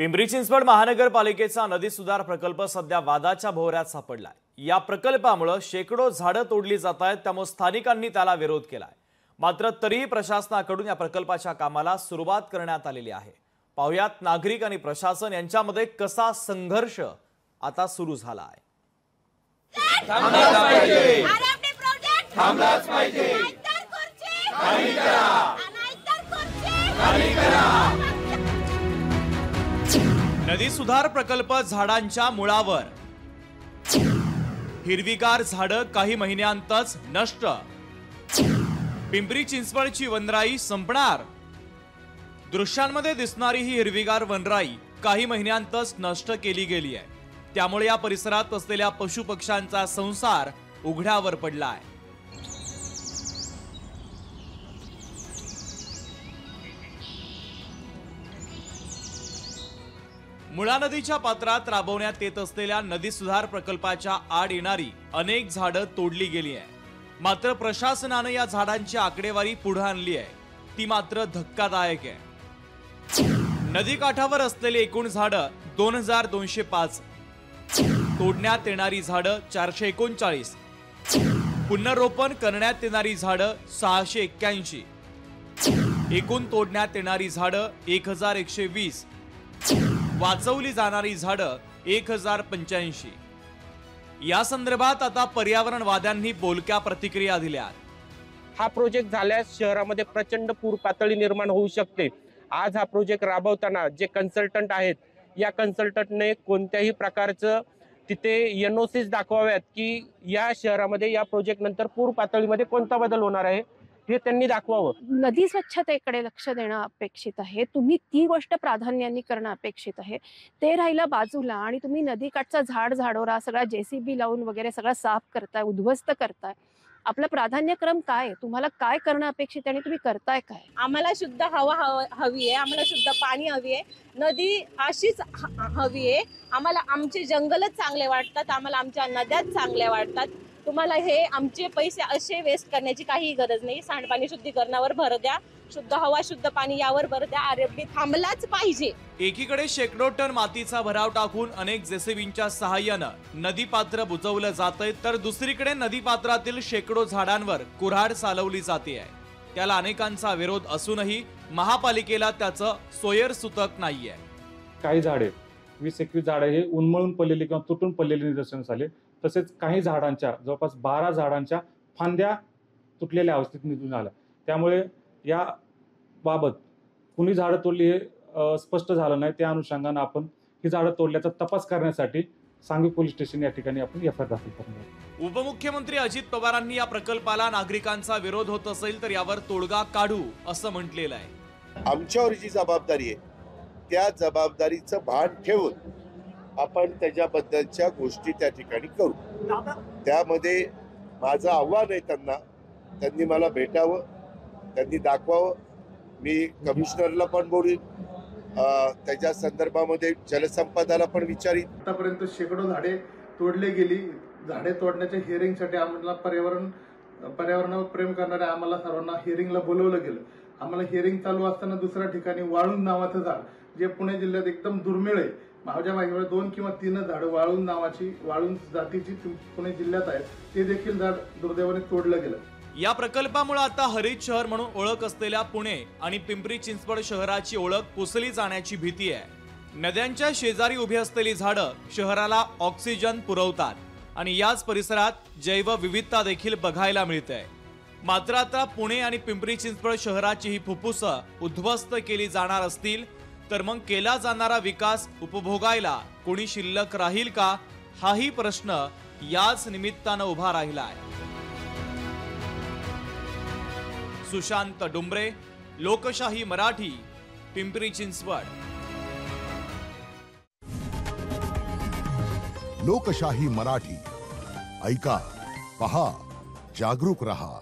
पिंपरी चिंचवड महानगरपालिकेचा नदी सुधार प्रकल्प सध्या वादाच्या भोवऱ्यात सापडलाय। या प्रकल्पामुळे शेकडो झाडं तोडली जात आहेत, त्यामुळे स्थानिकांनी त्याला विरोध केलाय। मात्र तरीही प्रशासनाकडून या प्रकल्पाच्या कामाला सुरुवात करण्यात आलेली आहे। पाहुयात नागरिक आणि प्रशासन यांच्यामध्ये कसा संघर्ष आता सुरू झाला आहे। नदी सुधार प्रकल्प झाडांच्या मुळावर, हिरवीगार झाडं काही महिन्यांतच नष्ट। पिंपरी चिंचवडची वनराई संपणार। दृश्यांमध्ये दिसणारी ही हिरवीगार वनराई काही महिन्यांतच नष्ट केली गेली आहे। त्यामुळे या परिसरात असलेल्या पशुपक्ष्यांचा संसार उघड्यावर पडला आहे। मुळा नदीच्या पात्रात राबवण्यात येत असलेल्या नदी सुधार प्रकल्पाच्या आड येणारी अनेक झाडं तोडली गेली आहे। मात्र प्रशासनानं या झाडांची आकडेवारी पुढे आणली आहे, ती मात्र धक्कादायक आहे। नदीकाठावर असलेली एकूण झाडं 2205, तोडण्यात येणारी झाडं 439, पुनर्रोपण करण्यात येणारी झाडं 681, एकूण तोडण्यात येणारी झाडं 1120, वाचवली जाणारी झाडं 1085। या संदर्भात आता पर्यावरणवाद्यांनी बोलक्या प्रतिक्रिया दिल्या। हा प्रोजेक्ट झाल्यास शहरामध्ये प्रचंड पूर पातळी निर्माण होऊ शकते। आज हा प्रोजेक्ट राबवताना जे कन्सल्टंट आहेत, या कन्सल्टंटने कोणत्याही प्रकारचं तिथे एनओसीज दाखवाव्यात की या शहरामध्ये या प्रोजेक्ट नंतर पूर पातळीमध्ये कोणता बदल होणार आहे हे त्यांनी दाखवावं। नदी स्वच्छतेकडे लक्ष देणं अपेक्षित आहे। तुम्ही ती गोष्ट प्राधान्याने करणं अपेक्षित आहे। ते राहिलं बाजूला आणि तुम्ही नदीकाठचा झाडोरा सगळा जेसीबी लावून वगैरे सगळं साफ करताय, उद्ध्वस्त करताय। आपला प्राधान्यक्रम काय आहे? तुम्हाला काय करणं अपेक्षित आहे आणि तुम्ही करताय काय? आम्हाला शुद्ध हवा हवी आहे, आम्हाला शुद्ध पाणी हवी आहे, नदी अशीच हवी आहे। आम्हाला आमचे जंगलच चांगले वाटतात, आम्हाला आमच्या नद्याच चांगल्या वाटतात। तुम्हाला हे आमचे पैसे असे वेस्ट करण्याची काही गरज नाही। सांडपाणी शुद्धीकरणावर भर द्या, शुद्ध हवा शुद्ध पाणी यावर भर द्या। आरएफबी थांबलाच पाहिजे। एकीकडे शेकडो टन मातीचा भराव टाकून अनेक जेसीबींच्या सहाय्यानं नदीपात्र बुजवलं जातंय, तर दुसरीकडे नदीपात्रातील शेकडो झाडांवर कुऱ्हाड चालवली जाते आहे। त्याला अनेकांचा विरोध असूनही महापालिकेला त्याचं सोयरसूतक नाहीये। काही झाडे 20-21 झाडे हे उन्मळून पडलेली किंवा तुटून पडलेली निदर्शनास आले। तसेच काही झाडांच्या जवळपास 12 झाडांच्या फांद्या तुटलेल्या अवस्थेत निघून आल्या। त्यामुळे या बाबत कुणी झाडं तोडली हे स्पष्ट झालं नाही। त्या अनुषंगाने आपण ही झाडं तोडल्याचा तपास करण्यासाठी सांगवी पोलीस स्टेशन या ठिकाणी आपण एफआयआर दाखल करणार। उपमुख्यमंत्री अजित पवारांनी या प्रकल्पाला नागरिकांचा विरोध होत असेल तर यावर तोडगा काढू असं म्हटलेलं आहे। आमच्यावर जी जबाबदारी आहे त्या जबाबदारीचं भान ठेवून आपण त्याच्याबद्दलच्या गोष्टी त्या ठिकाणी करू। त्यामध्ये माझं आव्हान आहे त्यांनी मला भेटावं, त्यांनी दाखवावं। मी कमिशनरला पण बोलून त्याच्या संदर्भामध्ये जलसंपदाला पण विचारीन। आतापर्यंत शेकडो झाडे तोडले गेली। झाडे तोडण्याच्या हिअरिंगसाठी आम्हाला पर्यावरणावर प्रेम करणाऱ्या आम्हाला सर्वांना हिअरिंगला बोलवलं गेलं। आम्हाला हिअरिंग चालू असताना दुसऱ्या ठिकाणी वाळूंज नावाचं झाड, जे पुणे जिल्ह्यात एकदम दुर्मिळ आहे, माझ्या मागेवर 2 किंवा 3 झाडं वाळूंज जातीची पुणे जिल्ह्यात आहेत, ते देखील झाड दुर्दैवाने तोडलं गेलं। या प्रकल्पामुळे आता हरित शहर म्हणून ओळख असलेल्या पुणे आणि पिंपरी चिंचवड शहराची ओळख पुसली जाण्याची भीती आहे। नद्यांच्या शेजारी उभी असलेली झाडं शहराला ऑक्सिजन पुरवतात आणि याच परिसरात जैवविविधता देखील बघायला मिळते। मात्र आता पुणे आणि पिंपरी चिंचवड शहराची ही फुफ्फुसं उद्ध्वस्त केली जाणार असतील तर मग केला जाणारा विकास उपभोगायला कोणी शिल्लक राहील का, हाही प्रश्न याच निमित्तानं उभा राहिला आहे। सुशांत डुंबरे, लोकशाही मराठी, पिंपरी चिंचवड। लोकशाही मराठी ऐका, पहा, जागरूक रहा।